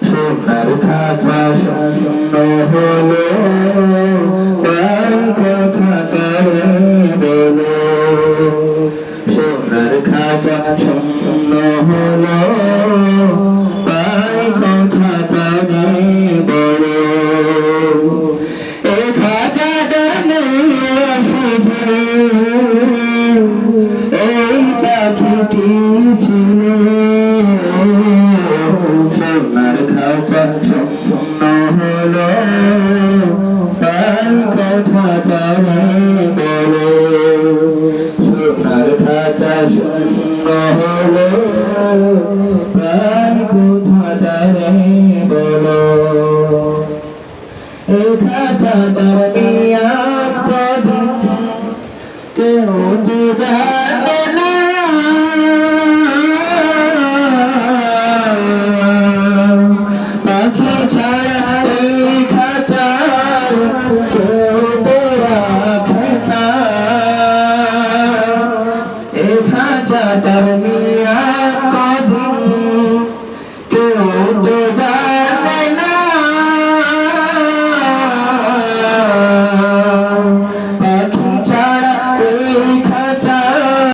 সোনার খাতা শূন্য হলো, তাই কথা কারে বলো। সোনার খাতা শূন্য হলো, তাই কথা কারে বলো। এই খাতাটা শুধু এই পাখিটি ছিল। সোনার খাতা সম্পূর্ণ হলো, তাই কথা কারে বলো। সোনার খাতা সম্পূর্ণ হলো, তাই কথা কারে বলো। এই খাতাটা মিয়াদ কদিন কেউ তো জানে না। পাখি ছাড়া এই খাতার কেউ তো রাখে না। এই খাতাটার